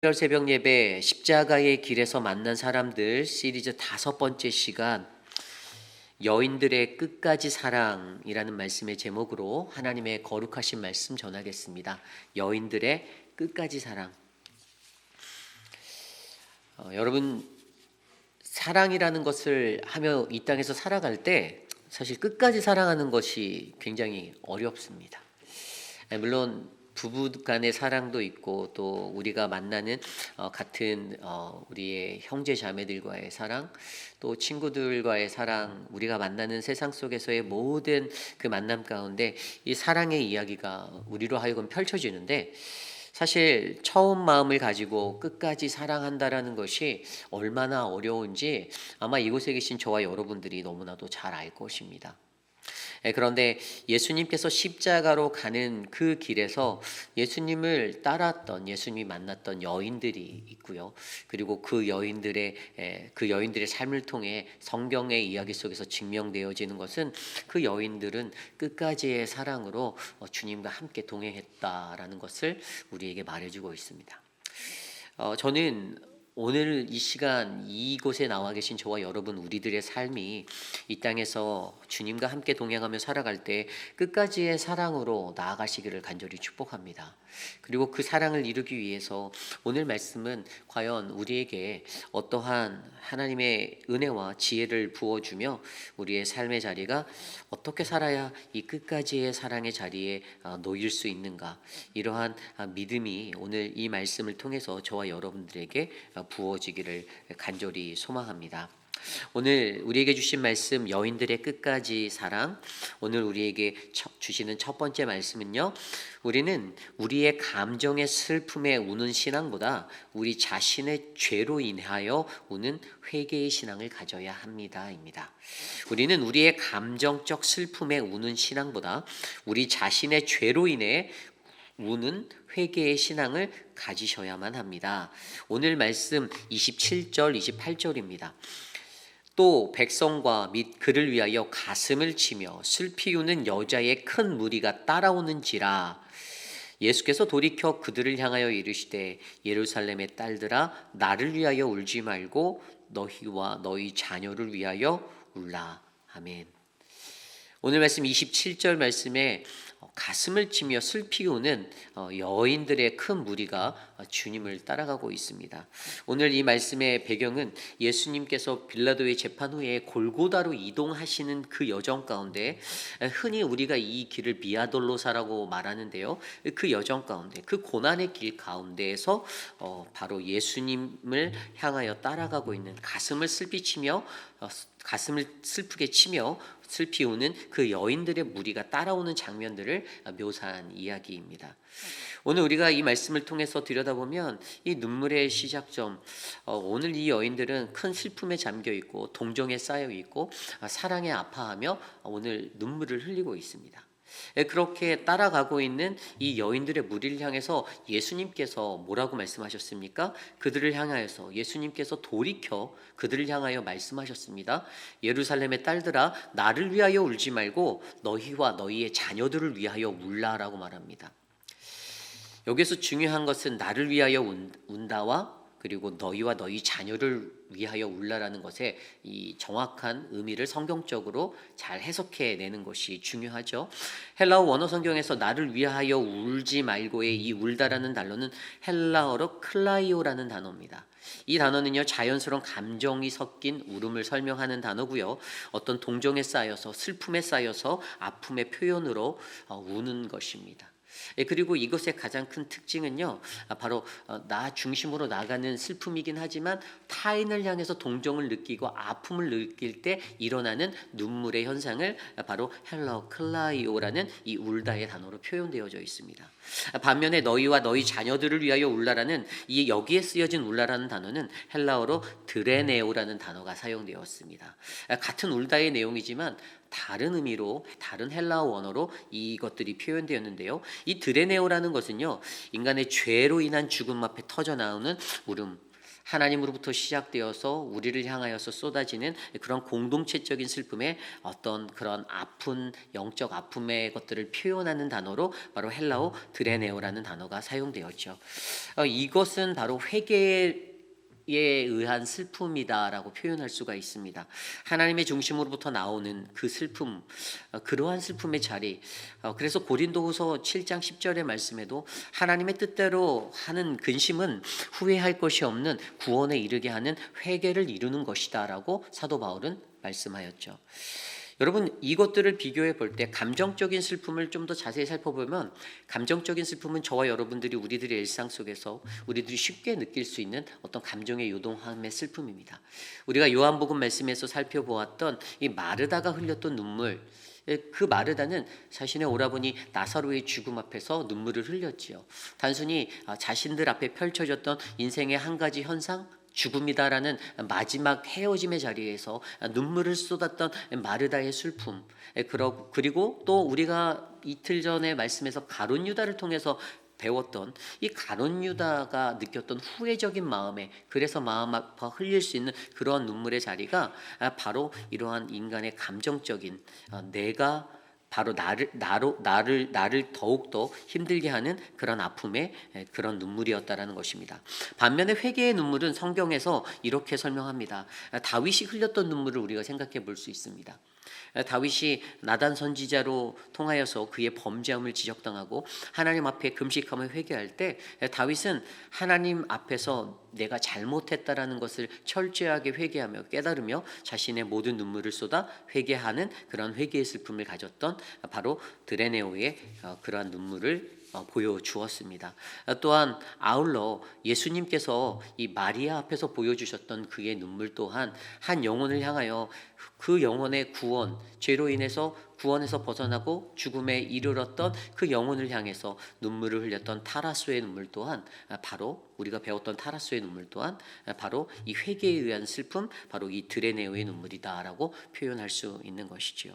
별 새벽 예배 십자가의 길에서 만난 사람들 시리즈 5번째 시간, 여인들의 끝까지 사랑이라는 말씀의 제목으로 하나님의 거룩하신 말씀 전하겠습니다. 여인들의 끝까지 사랑. 여러분, 사랑이라는 것을 하며 이 땅에서 살아갈 때 사실 끝까지 사랑하는 것이 굉장히 어렵습니다. 물론 부부 간의 사랑도 있고, 또 우리가 만나는 같은 우리의 형제 자매들과의 사랑, 또 친구들과의 사랑, 우리가 만나는 세상 속에서의 모든 그 만남 가운데 이 사랑의 이야기가 우리로 하여금 펼쳐지는데, 사실 처음 마음을 가지고 끝까지 사랑한다라는 것이 얼마나 어려운지 아마 이곳에 계신 저와 여러분들이 너무나도 잘 알 것입니다. 그런데 예수님께서 십자가로 가는 그 길에서 예수님을 따랐던, 예수님이 만났던 여인들이 있고요. 그리고 그 여인들의 삶을 통해 성경의 이야기 속에서 증명되어지는 것은, 그 여인들은 끝까지의 사랑으로 주님과 함께 동행했다라는 것을 우리에게 말해주고 있습니다. 저는 오늘 이 시간 이곳에 나와 계신 저와 여러분, 우리들의 삶이 이 땅에서 주님과 함께 동행하며 살아갈 때 끝까지의 사랑으로 나아가시기를 간절히 축복합니다. 그리고 그 사랑을 이루기 위해서 오늘 말씀은 과연 우리에게 어떠한 하나님의 은혜와 지혜를 부어주며 우리의 삶의 자리가 어떻게 살아야 이 끝까지의 사랑의 자리에 놓일 수 있는가, 이러한 믿음이 오늘 이 말씀을 통해서 저와 여러분들에게 부어지기를 간절히 소망합니다. 오늘 우리에게 주신 말씀, 여인들의 끝까지 사랑, 오늘 우리에게 주시는 첫 번째 말씀은요, 우리는 우리의 감정의 슬픔에 우는 신앙보다 우리 자신의 죄로 인하여 우는 회개의 신앙을 가져야 합니다입니다. 우리는 우리의 감정적 슬픔에 우는 신앙보다 우리 자신의 죄로 인해 우는 회개의 신앙을 가지셔야만 합니다. 오늘 말씀 27절 28절입니다. 또 백성과 및 그를 위하여 가슴을 치며 슬피 우는 여자의 큰 무리가 따라오는지라. 예수께서 돌이켜 그들을 향하여 이르시되, 예루살렘의 딸들아, 나를 위하여 울지 말고 너희와 너희 자녀를 위하여 울라. 아멘. 오늘 말씀 27절 말씀에 가슴을 치며 슬피 우는 여인들의 큰 무리가 주님을 따라가고 있습니다. 오늘 이 말씀의 배경은 예수님께서 빌라도의 재판 후에 골고다로 이동하시는 그 여정 가운데, 흔히 우리가 이 길을 비아돌로사라고 말하는데요, 그 여정 가운데, 그 고난의 길 가운데에서 바로 예수님을 향하여 따라가고 있는, 가슴을 슬프게 치며 슬피 우는 그 여인들의 무리가 따라오는 장면들을 묘사한 이야기입니다. 오늘 우리가 이 말씀을 통해서 들여다보면 이 눈물의 시작점, 오늘 이 여인들은 큰 슬픔에 잠겨 있고 동정에 쌓여 있고 사랑에 아파하며 오늘 눈물을 흘리고 있습니다. 그렇게 따라가고 있는 이 여인들의 무리를 향해서 예수님께서 뭐라고 말씀하셨습니까? 그들을 향하여서 예수님께서 돌이켜 그들을 향하여 말씀하셨습니다. 예루살렘의 딸들아, 나를 위하여 울지 말고 너희와 너희의 자녀들을 위하여 울라라고 말합니다. 여기서 중요한 것은 나를 위하여 운다와 그리고 너희와 너희 자녀를 위하여 울라라는 것에 이 정확한 의미를 성경적으로 잘 해석해 내는 것이 중요하죠. 헬라어 원어 성경에서 나를 위하여 울지 말고의 이 울다라는 단어는 헬라어로 클라이오라는 단어입니다. 이 단어는요, 자연스러운 감정이 섞인 울음을 설명하는 단어고요, 어떤 동정에 쌓여서 슬픔에 쌓여서 아픔의 표현으로 우는 것입니다. 그리고 이것의 가장 큰 특징은요, 바로 나 중심으로 나가는 슬픔이긴 하지만 타인을 향해서 동정을 느끼고 아픔을 느낄 때 일어나는 눈물의 현상을 바로 헬라어 클라이오라는 이 울다의 단어로 표현되어져 있습니다. 반면에 너희와 너희 자녀들을 위하여 울라라는 이 여기에 쓰여진 울라라는 단어는 헬라어로 드레네오라는 단어가 사용되었습니다. 같은 울다의 내용이지만 다른 의미로, 다른 헬라어 원어로 이것들이 표현되었는데요, 이 드레네오라는 것은요, 인간의 죄로 인한 죽음 앞에 터져 나오는 울음, 하나님으로부터 시작되어서 우리를 향하여서 쏟아지는 그런 공동체적인 슬픔의 어떤 그런 아픈 영적 아픔의 것들을 표현하는 단어로 바로 헬라어 드레네오라는 단어가 사용되었죠. 이것은 바로 회개에 의한 슬픔이다라고 표현할 수가 있습니다. 하나님의 중심으로부터 나오는 그 슬픔, 그러한 슬픔의 자리. 그래서 고린도후서 7장 10절의 말씀에도 하나님의 뜻대로 하는 근심은 후회할 것이 없는 구원에 이르게 하는 회개를 이루는 것이다라고 사도 바울은 말씀하였죠. 여러분, 이것들을 비교해 볼 때 감정적인 슬픔을 좀 더 자세히 살펴보면, 감정적인 슬픔은 저와 여러분들이 우리들의 일상 속에서 우리들이 쉽게 느낄 수 있는 어떤 감정의 요동함의 슬픔입니다. 우리가 요한복음 말씀에서 살펴보았던 이 마르다가 흘렸던 눈물, 그 마르다는 자신의 오라버니 나사로의 죽음 앞에서 눈물을 흘렸지요. 단순히 자신들 앞에 펼쳐졌던 인생의 한 가지 현상, 죽음이다라는 마지막 헤어짐의 자리에서 눈물을 쏟았던 마르다의 슬픔, 그리고 또 우리가 이틀 전에 말씀에서 가룟 유다를 통해서 배웠던 이 가룟 유다가 느꼈던 후회적인 마음에, 그래서 마음 아파 흘릴 수 있는 그러한 눈물의 자리가 바로 이러한 인간의 감정적인, 내가 바로 나를 더욱더 힘들게 하는 그런 아픔의 그런 눈물이었다라는 것입니다. 반면에 회개의 눈물은 성경에서 이렇게 설명합니다. 다윗이 흘렸던 눈물을 우리가 생각해 볼 수 있습니다. 다윗이 나단 선지자로 통하여서 그의 범죄함을 지적당하고 하나님 앞에 금식하며 회개할 때, 다윗은 하나님 앞에서 내가 잘못했다라는 것을 철저하게 회개하며 깨달으며 자신의 모든 눈물을 쏟아 회개하는 그런 회개의 슬픔을 가졌던 바로 드레네오의 그러한 눈물을 보여주었습니다. 또한 아울러 예수님께서 이 마리아 앞에서 보여주셨던 그의 눈물 또한 한 영혼을 향하여 그 영혼의 구원, 죄로 인해서 구원에서 벗어나고 죽음에 이르렀던 그 영혼을 향해서 눈물을 흘렸던 타라소의 눈물 또한 바로 우리가 배웠던 타라소의 눈물 또한 바로 이 회개에 의한 슬픔, 바로 이 드레네오의 눈물이다라고 표현할 수 있는 것이지요.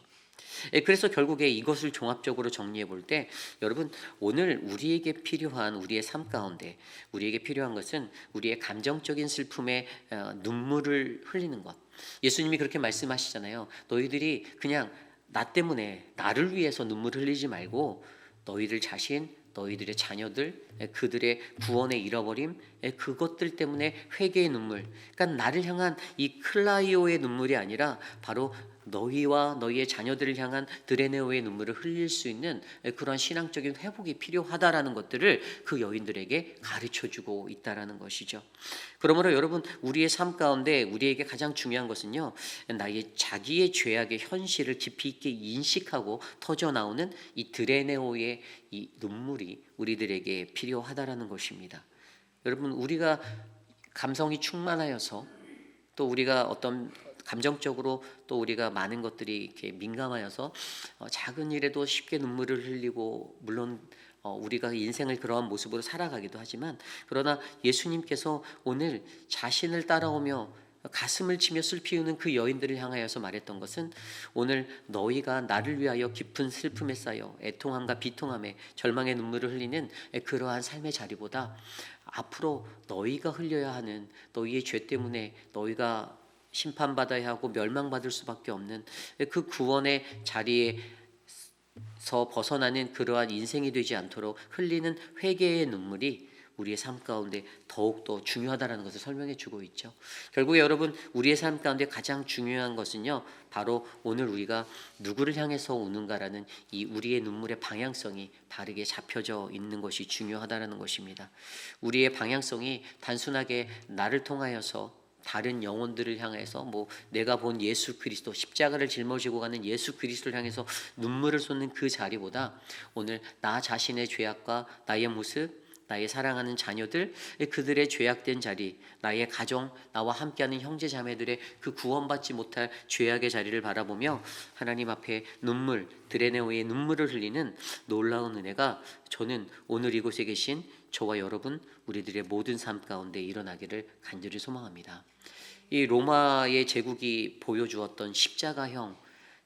그래서 결국에 이것을 종합적으로 정리해 볼 때, 여러분, 오늘 우리에게 필요한 우리의 삶 가운데 우리에게 필요한 것은 우리의 감정적인 슬픔에 눈물을 흘리는 것. 예수님이 그렇게 말씀하시잖아요. 너희들이 그냥 나 때문에 나를 위해서 눈물 흘리지 말고 너희들 자신, 너희들의 자녀들, 그들의 구원의 잃어버림, 그것들 때문에 회개의 눈물, 그러니까 나를 향한 이 클라이오의 눈물이 아니라 바로 너희와 너희의 자녀들을 향한 드레네오의 눈물을 흘릴 수 있는 그런 신앙적인 회복이 필요하다라는 것들을 그 여인들에게 가르쳐주고 있다라는 것이죠. 그러므로 여러분, 우리의 삶 가운데 우리에게 가장 중요한 것은요, 나의 자기의 죄악의 현실을 깊이 있게 인식하고 터져 나오는 이 드레네오의 이 눈물이 우리들에게 필요하다라는 것입니다. 여러분, 우리가 감성이 충만하여서 또 우리가 어떤 감정적으로 또 우리가 많은 것들이 이렇게 민감하여서 작은 일에도 쉽게 눈물을 흘리고, 물론 우리가 인생을 그러한 모습으로 살아가기도 하지만, 그러나 예수님께서 오늘 자신을 따라오며 가슴을 치며 슬피 우는 그 여인들을 향하여서 말했던 것은, 오늘 너희가 나를 위하여 깊은 슬픔에 쌓여 애통함과 비통함에 절망의 눈물을 흘리는 그러한 삶의 자리보다 앞으로 너희가 흘려야 하는, 너희의 죄 때문에 너희가 심판받아야 하고 멸망받을 수밖에 없는 그 구원의 자리에서 벗어나는 그러한 인생이 되지 않도록 흘리는 회개의 눈물이 우리의 삶 가운데 더욱더 중요하다는 것을 설명해 주고 있죠. 결국에 여러분, 우리의 삶 가운데 가장 중요한 것은요, 바로 오늘 우리가 누구를 향해서 우는가라는 이 우리의 눈물의 방향성이 바르게 잡혀져 있는 것이 중요하다는 것입니다. 우리의 방향성이 단순하게 나를 통하여서 다른 영혼들을 향해서, 내가 본 예수 그리스도, 십자가를 짊어지고 가는 예수 그리스도를 향해서 눈물을 쏟는 그 자리보다, 오늘 나 자신의 죄악과 나의 모습, 나의 사랑하는 자녀들, 그들의 죄악된 자리, 나의 가정, 나와 함께하는 형제 자매들의 그 구원받지 못할 죄악의 자리를 바라보며 하나님 앞에 눈물, 드레네오의 눈물을 흘리는 놀라운 은혜가 저는 오늘 이곳에 계신 저와 여러분, 우리들의 모든 삶 가운데 일어나기를 간절히 소망합니다. 이 로마의 제국이 보여주었던 십자가형,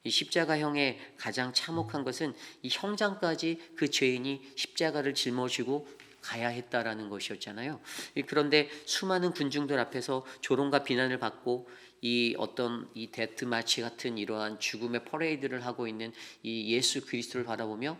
이 십자가형의 가장 참혹한 것은 이 형장까지 그 죄인이 십자가를 짊어지고 가야 했다라는 것이었잖아요. 그런데 수많은 군중들 앞에서 조롱과 비난을 받고 이 어떤 이 데트 마치 같은 이러한 죽음의 퍼레이드를 하고 있는 이 예수 그리스도를 바라보며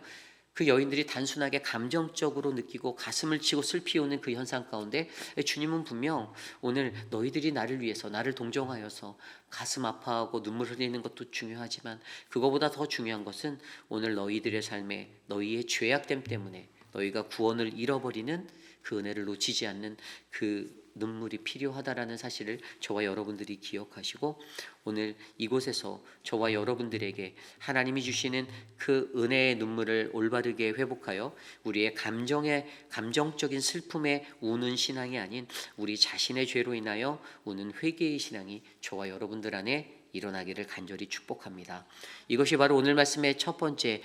그 여인들이 단순하게 감정적으로 느끼고 가슴을 치고 슬피 오는 그 현상 가운데 주님은 분명 오늘 너희들이 나를 위해서 나를 동정하여서 가슴 아파하고 눈물 흘리는 것도 중요하지만 그거보다 더 중요한 것은 오늘 너희들의 삶에 너희의 죄악됨 때문에 너희가 구원을 잃어버리는 그 은혜를 놓치지 않는 그 눈물이 필요하다라는 사실을 저와 여러분들이 기억하시고 오늘 이곳에서 저와 여러분들에게 하나님이 주시는 그 은혜의 눈물을 올바르게 회복하여 우리의 감정적인 슬픔에 우는 신앙이 아닌 우리 자신의 죄로 인하여 우는 회개의 신앙이 저와 여러분들 안에 일어나기를 간절히 축복합니다. 이것이 바로 오늘 말씀의 첫 번째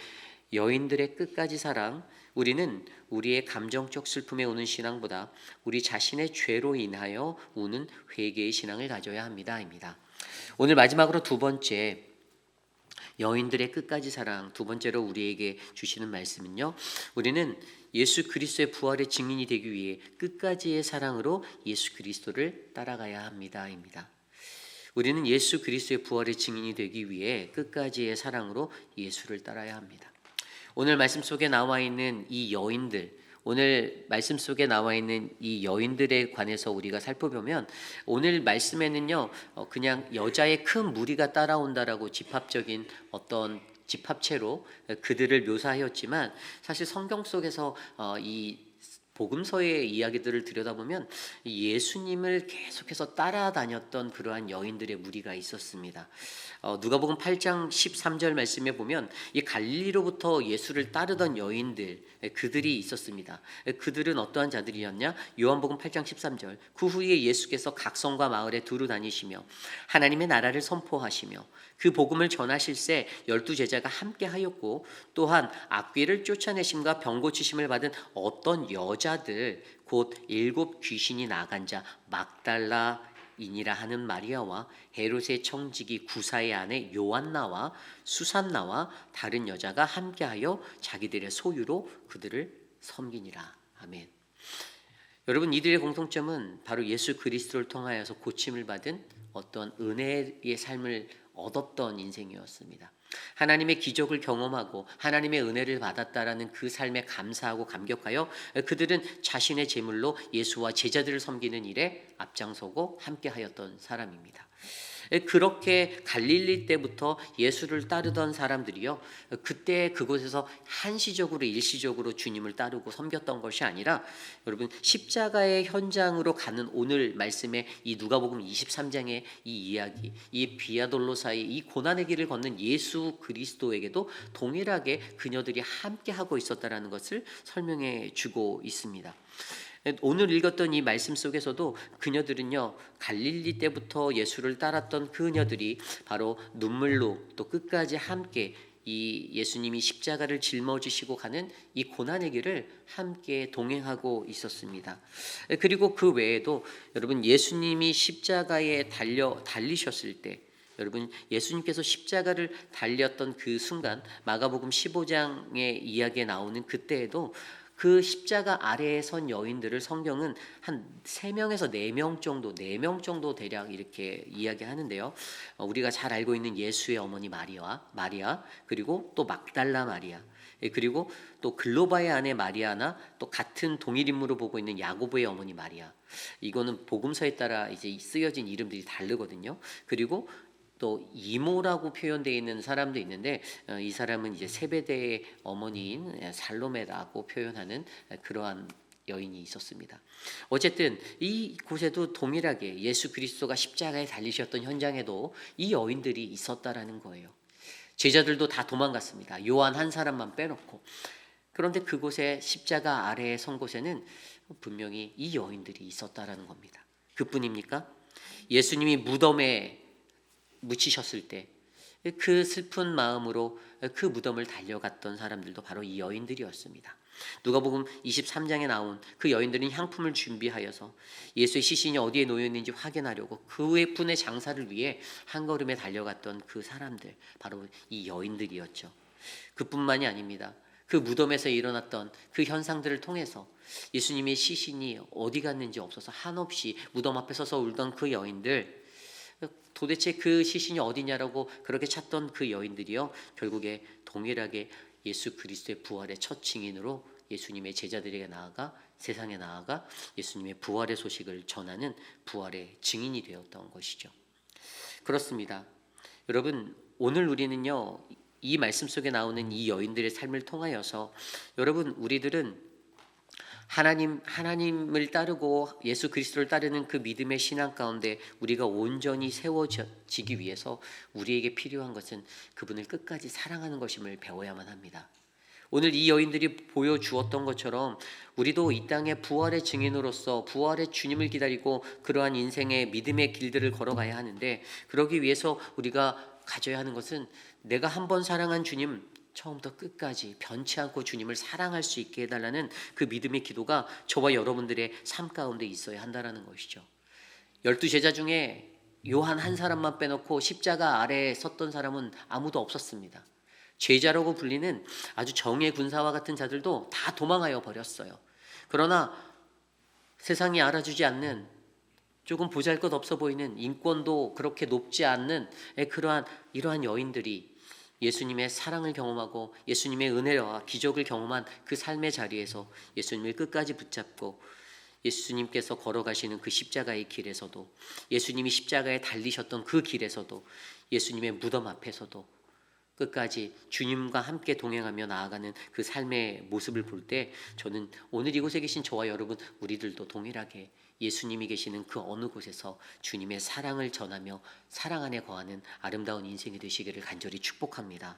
여인들의 끝까지 사랑. 우리는 우리의 감정적 슬픔에 우는 신앙보다 우리 자신의 죄로 인하여 우는 회개의 신앙을 가져야 합니다.입니다. 오늘 마지막으로 두 번째 여인들의 끝까지 사랑, 두 번째로 우리에게 주시는 말씀은요. 우리는 예수 그리스도의 부활의 증인이 되기 위해 끝까지의 사랑으로 예수 그리스도를 따라가야 합니다.입니다. 우리는 예수 그리스도의 부활의 증인이 되기 위해 끝까지의 사랑으로 예수를 따라야 합니다. 오늘 말씀 속에 나와 있는 이 여인들, 오늘 말씀 속에 나와 있는 이 여인들에 관해서 우리가 살펴보면 오늘 말씀에는요 그냥 여자의 큰 무리가 따라온다라고 집합적인 어떤 집합체로 그들을 묘사하였지만 사실 성경 속에서 이 복음서의 이야기들을 들여다보면 예수님을 계속해서 따라다녔던 그러한 여인들의 무리가 있었습니다. 누가복음 8장 13절 말씀에 보면 이 갈릴리로부터 예수를 따르던 여인들 그들이 있었습니다. 그들은 어떠한 자들이었냐? 요한복음 8장 13절 그 후에 예수께서 각 성과 마을에 두루 다니시며 하나님의 나라를 선포하시며 그 복음을 전하실새 12제자가 함께 하였고 또한 악귀를 쫓아내심과 병 고치심을 받은 어떤 여자들 곧 7 귀신이 나간 자 막달라인이라 하는 마리아와 헤롯의 청지기 구사의 아내 요한나와 수산나와 다른 여자가 함께하여 자기들의 소유로 그들을 섬기니라. 아멘. 여러분 이들의 공통점은 바로 예수 그리스도를 통하여서 고침을 받은 어떤 은혜의 삶을 얻었던 인생이었습니다. 하나님의 기적을 경험하고 하나님의 은혜를 받았다라는 그 삶에 감사하고 감격하여 그들은 자신의 재물로 예수와 제자들을 섬기는 일에 앞장서고 함께하였던 사람입니다. 그렇게 갈릴리 때부터 예수를 따르던 사람들이요 그때 그곳에서 한시적으로 일시적으로 주님을 따르고 섬겼던 것이 아니라 여러분 십자가의 현장으로 가는 오늘 말씀의 이 누가복음 23장의 이 이야기, 이 비아돌로사의 이 고난의 길을 걷는 예수 그리스도에게도 동일하게 그녀들이 함께 하고 있었다라는 것을 설명해 주고 있습니다. 오늘 읽었던 이 말씀 속에서도 그녀들은요 갈릴리 때부터 예수를 따랐던 그녀들이 바로 눈물로 또 끝까지 함께 이 예수님이 십자가를 짊어지시고 가는 이 고난의 길을 함께 동행하고 있었습니다. 그리고 그 외에도 여러분 예수님이 십자가에 달리셨을 때 여러분 예수님께서 십자가를 달렸던 그 순간 마가복음 15장의 이야기에 나오는 그때에도 그 십자가 아래에 선 여인들을 성경은 한 3명에서 4명 정도 대략 이렇게 이야기하는데요. 우리가 잘 알고 있는 예수의 어머니 마리아, 그리고 또 막달라 마리아, 그리고 또 글로바의 아내 마리아나 또 같은 동일 인물로 보고 있는 야고보의 어머니 마리아. 이거는 복음서에 따라 이제 쓰여진 이름들이 다르거든요. 그리고 또 이모라고 표현되어 있는 사람도 있는데 이 사람은 이제 세베대의 어머니인 살로메라고 표현하는 그러한 여인이 있었습니다. 어쨌든 이 곳에도 동일하게 예수 그리스도가 십자가에 달리셨던 현장에도 이 여인들이 있었다라는 거예요. 제자들도 다 도망갔습니다. 요한 한 사람만 빼놓고. 그런데 그곳에 십자가 아래에 선 곳에는 분명히 이 여인들이 있었다라는 겁니다. 그뿐입니까? 예수님이 무덤에 묻히셨을 때 그 슬픈 마음으로 그 무덤을 달려갔던 사람들도 바로 이 여인들이었습니다. 누가복음 23장에 나온 그 여인들은 향품을 준비하여서 예수의 시신이 어디에 놓여 있는지 확인하려고 그의 분의 장사를 위해 한 걸음에 달려갔던 그 사람들, 바로 이 여인들이었죠. 그뿐만이 아닙니다. 그 무덤에서 일어났던 그 현상들을 통해서 예수님의 시신이 어디 갔는지 없어서 한없이 무덤 앞에 서서 울던 그 여인들, 도대체 그 시신이 어디냐라고 그렇게 찾던 그 여인들이요, 결국에 동일하게 예수 그리스도의 부활의 첫 증인으로 예수님의 제자들에게 나아가, 세상에 나아가 예수님의 부활의 소식을 전하는 부활의 증인이 되었던 것이죠. 그렇습니다. 여러분, 오늘 우리는요, 이 말씀 속에 나오는 이 여인들의 삶을 통하여서 여러분, 우리들은 하나님을 따르고 예수 그리스도를 따르는 그 믿음의 신앙 가운데 우리가 온전히 세워지기 위해서 우리에게 필요한 것은 그분을 끝까지 사랑하는 것임을 배워야만 합니다. 오늘 이 여인들이 보여주었던 것처럼 우리도 이 땅의 부활의 증인으로서 부활의 주님을 기다리고 그러한 인생의 믿음의 길들을 걸어가야 하는데, 그러기 위해서 우리가 가져야 하는 것은 내가 한번 사랑한 주님, 처음부터 끝까지 변치 않고 주님을 사랑할 수 있게 해달라는 그 믿음의 기도가 저와 여러분들의 삶 가운데 있어야 한다는 것이죠. 12제자 중에 요한 한 사람만 빼놓고 십자가 아래에 섰던 사람은 아무도 없었습니다. 제자라고 불리는 아주 정예 군사와 같은 자들도 다 도망하여 버렸어요. 그러나 세상이 알아주지 않는, 조금 보잘것없어 보이는, 인권도 그렇게 높지 않는 이러한 여인들이 예수님의 사랑을 경험하고 예수님의 은혜와 기적을 경험한 그 삶의 자리에서 예수님을 끝까지 붙잡고 예수님께서 걸어가시는 그 십자가의 길에서도, 예수님이 십자가에 달리셨던 그 길에서도, 예수님의 무덤 앞에서도 끝까지 주님과 함께 동행하며 나아가는 그 삶의 모습을 볼 때, 저는 오늘 이곳에 계신 저와 여러분, 우리들도 동일하게 예수님이 계시는 그 어느 곳에서 주님의 사랑을 전하며 사랑 안에 거하는 아름다운 인생이 되시기를 간절히 축복합니다.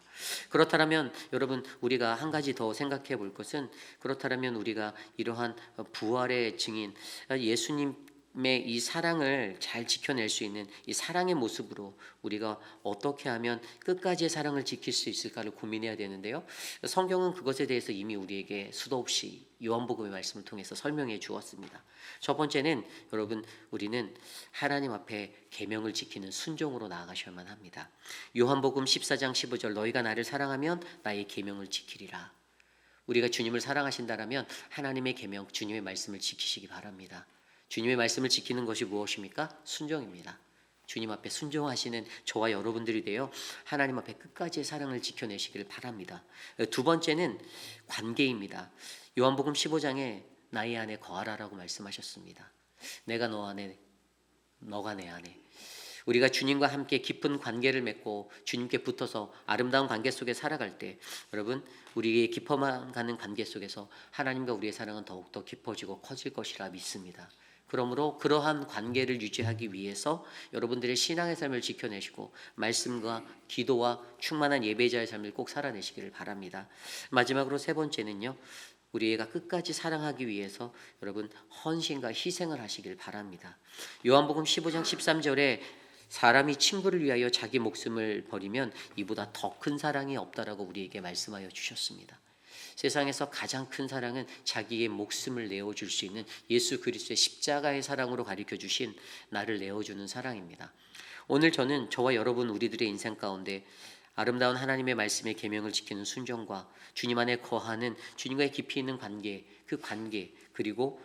그렇다면 여러분, 우리가 한 가지 더 생각해 볼 것은, 그렇다면 우리가 이러한 부활의 증인 예수님의 이 사랑을 잘 지켜낼 수 있는 이 사랑의 모습으로 우리가 어떻게 하면 끝까지의 사랑을 지킬 수 있을까를 고민해야 되는데요, 성경은 그것에 대해서 이미 우리에게 수도 없이 요한복음의 말씀을 통해서 설명해 주었습니다. 첫 번째는 여러분, 우리는 하나님 앞에 계명을 지키는 순종으로 나아가셔야만 합니다. 요한복음 14장 15절, 너희가 나를 사랑하면 나의 계명을 지키리라. 우리가 주님을 사랑하신다라면 하나님의 계명, 주님의 말씀을 지키시기 바랍니다. 주님의 말씀을 지키는 것이 무엇입니까? 순종입니다. 주님 앞에 순종하시는 저와 여러분들이 되어 하나님 앞에 끝까지의 사랑을 지켜내시기를 바랍니다. 두 번째는 관계입니다. 요한복음 15장에 나의 안에 거하라라고 말씀하셨습니다. 내가 너 안에, 너가 내 안에. 우리가 주님과 함께 깊은 관계를 맺고 주님께 붙어서 아름다운 관계 속에 살아갈 때, 여러분, 우리의 깊어만 가는 관계 속에서 하나님과 우리의 사랑은 더욱더 깊어지고 커질 것이라 믿습니다. 그러므로 그러한 관계를 유지하기 위해서 여러분들의 신앙의 삶을 지켜내시고 말씀과 기도와 충만한 예배자의 삶을 꼭 살아내시기를 바랍니다. 마지막으로 세 번째는요, 우리가 끝까지 사랑하기 위해서 여러분 헌신과 희생을 하시길 바랍니다. 요한복음 15장 13절에 사람이 친구를 위하여 자기 목숨을 버리면 이보다 더 큰 사랑이 없다라고 우리에게 말씀하여 주셨습니다. 세상에서 가장 큰 사랑은 자기의 목숨을 내어줄 수 있는 예수 그리스도의 십자가의 사랑으로 가르쳐 주신 나를 내어주는 사랑입니다. 오늘 저는 저와 여러분 우리들의 인생 가운데 아름다운 하나님의 말씀의 계명을 지키는 순종과 주님 안에 거하는 주님과의 깊이 있는 관계, 그 관계, 그리고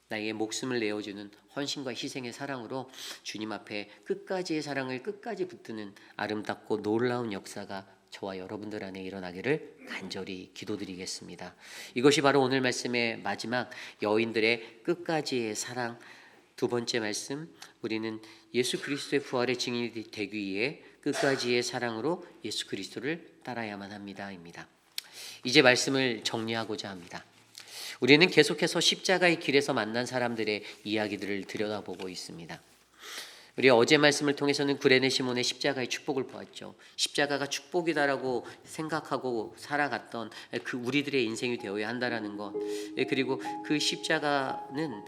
나의 목숨을 내어주는 헌신과 희생의 사랑으로 주님 앞에 끝까지의 사랑을 끝까지 붙드는 아름답고 놀라운 역사가 저와 여러분들 안에 일어나기를 간절히 기도드리겠습니다. 이것이 바로 오늘 말씀의 마지막 여인들의 끝까지의 사랑, 두 번째 말씀, 우리는 예수 그리스도의 부활의 증인이 되기 위해 끝까지의 사랑으로 예수 그리스도를 따라야만 합니다입니다. 이제 말씀을 정리하고자 합니다. 우리는 계속해서 십자가의 길에서 만난 사람들의 이야기들을 들여다보고 있습니다. 우리 어제 말씀을 통해서는 구레네 시몬의 십자가의 축복을 보았죠. 십자가가 축복이다라고 생각하고 살아갔던 그 우리들의 인생이 되어야 한다라는 것, 그리고 그 십자가는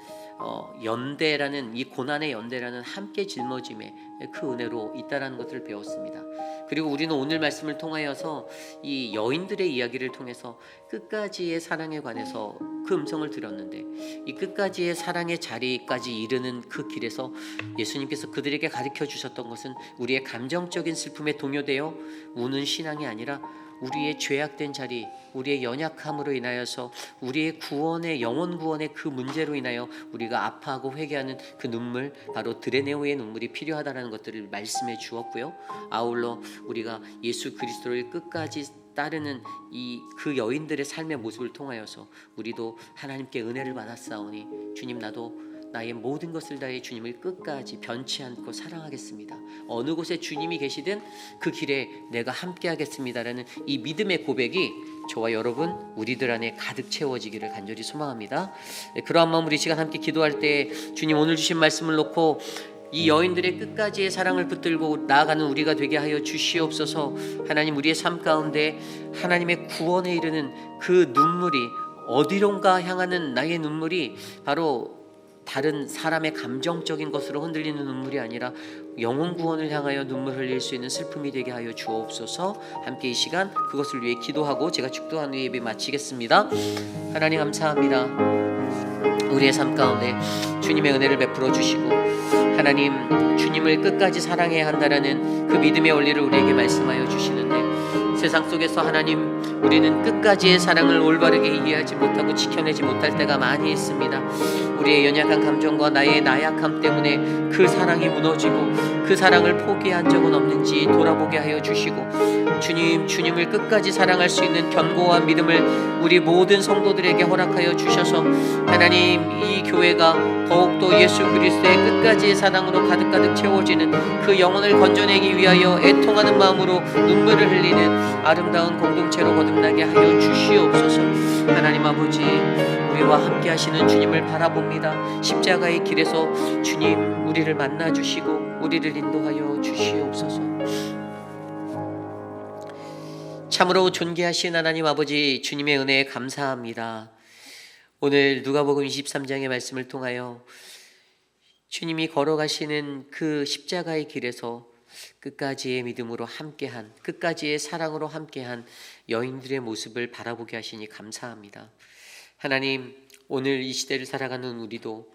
연대라는, 이 고난의 연대라는 함께 짊어짐의 그 은혜로 있다라는 것을 배웠습니다. 그리고 우리는 오늘 말씀을 통하여서 이 여인들의 이야기를 통해서 끝까지의 사랑에 관해서 그 음성을 들었는데, 이 끝까지의 사랑의 자리까지 이르는 그 길에서 예수님께서 그들에게 가르쳐 주셨던 것은 우리의 감정적인 슬픔에 동요되어 우는 신앙이 아니라 우리의 죄악된 자리, 우리의 연약함으로 인하여서 우리의 구원의 영혼 구원의 그 문제로 인하여 우리가 아파하고 회개하는 그 눈물, 바로 드레네오의 눈물이 필요하다라는 것들을 말씀해 주었고요. 아울러 우리가 예수 그리스도를 끝까지 따르는 이 그 여인들의 삶의 모습을 통하여서 우리도 하나님께 은혜를 받았사오니 주님, 나도 나의 모든 것을 다해 주님을 끝까지 변치 않고 사랑하겠습니다. 어느 곳에 주님이 계시든 그 길에 내가 함께하겠습니다라는 이 믿음의 고백이 저와 여러분 우리들 안에 가득 채워지기를 간절히 소망합니다. 그러한 마음으로 이 시간 함께 기도할 때 주님, 오늘 주신 말씀을 놓고 이 여인들의 끝까지의 사랑을 붙들고 나아가는 우리가 되게 하여 주시옵소서. 하나님, 우리의 삶 가운데 하나님의 구원에 이르는 그 눈물이, 어디론가 향하는 나의 눈물이 바로 다른 사람의 감정적인 것으로 흔들리는 눈물이 아니라 영혼 구원을 향하여 눈물 흘릴 수 있는 슬픔이 되게 하여 주옵소서. 함께 이 시간 그것을 위해 기도하고 제가 축도한 후에 예배 마치겠습니다. 하나님 감사합니다. 우리의 삶 가운데 주님의 은혜를 베풀어 주시고 하나님, 주님을 끝까지 사랑해야 한다라는 그 믿음의 원리를 우리에게 말씀하여 주시는데, 세상 속에서 하나님, 우리는 끝까지의 사랑을 올바르게 이해하지 못하고 지켜내지 못할 때가 많이 있습니다. 우리의 연약한 감정과 나의 나약함 때문에 그 사랑이 무너지고 그 사랑을 포기한 적은 없는지 돌아보게 하여 주시고, 주님을 끝까지 사랑할 수 있는 견고한 믿음을 우리 모든 성도들에게 허락하여 주셔서 하나님, 이 교회가 더욱더 예수 그리스도의 끝까지의 사랑으로 가득가득 채워지는 그 영혼을 건져내기 위하여 애통하는 마음으로 눈물을 흘리는 아름다운 공동체로 거듭나게 하여 주시옵소서. 하나님 아버지, 우리와 함께 하시는 주님을 바라봅니다. 십자가의 길에서 주님, 우리를 만나 주시고 우리를 인도하여 주시옵소서. 참으로 존귀하신 하나님 아버지, 주님의 은혜에 감사합니다. 오늘 누가복음 23장의 말씀을 통하여 주님이 걸어가시는 그 십자가의 길에서 끝까지의 믿음으로 함께한, 끝까지의 사랑으로 함께한 여인들의 모습을 바라보게 하시니 감사합니다. 하나님, 오늘 이 시대를 살아가는 우리도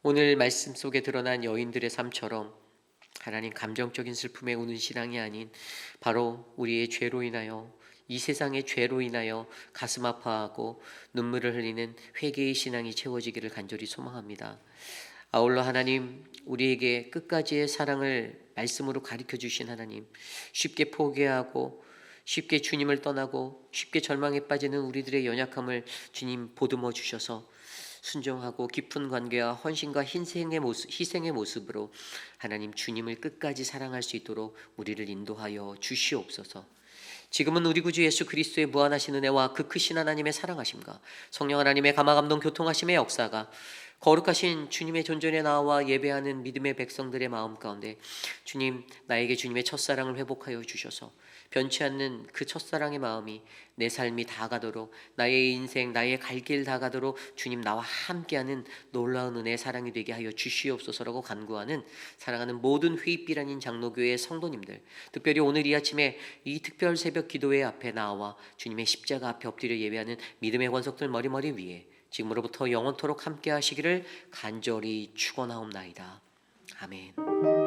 오늘 말씀 속에 드러난 여인들의 삶처럼 하나님, 감정적인 슬픔에 우는 신앙이 아닌 바로 우리의 죄로 인하여, 이 세상의 죄로 인하여 가슴 아파하고 눈물을 흘리는 회개의 신앙이 채워지기를 간절히 소망합니다. 아울러 하나님, 우리에게 끝까지의 사랑을 말씀으로 가르쳐 주신 하나님, 쉽게 포기하고 쉽게 주님을 떠나고 쉽게 절망에 빠지는 우리들의 연약함을 주님 보듬어 주셔서 순종하고 깊은 관계와 헌신과 희생의 모습으로 하나님, 주님을 끝까지 사랑할 수 있도록 우리를 인도하여 주시옵소서. 지금은 우리 구주 예수 그리스도의 무한하신 은혜와 그 크신 하나님의 사랑하심과 성령 하나님의 감화감동 교통하심의 역사가 거룩하신 주님의 존전에 나와 예배하는 믿음의 백성들의 마음 가운데 주님, 나에게 주님의 첫사랑을 회복하여 주셔서 변치 않는 그 첫사랑의 마음이 내 삶이 다가도록, 나의 인생, 나의 갈 길 다가도록 주님, 나와 함께하는 놀라운 은혜의 사랑이 되게 하여 주시옵소서라고 간구하는 사랑하는 모든 회입길 아닌 장로교회의 성도님들, 특별히 오늘 이 아침에 이 특별 새벽 기도회 앞에 나와 주님의 십자가 앞에 엎드려 예배하는 믿음의 권속들 머리머리 위에 지금으로부터 영원토록 함께 하시기를 간절히 축원하옵나이다. 아멘.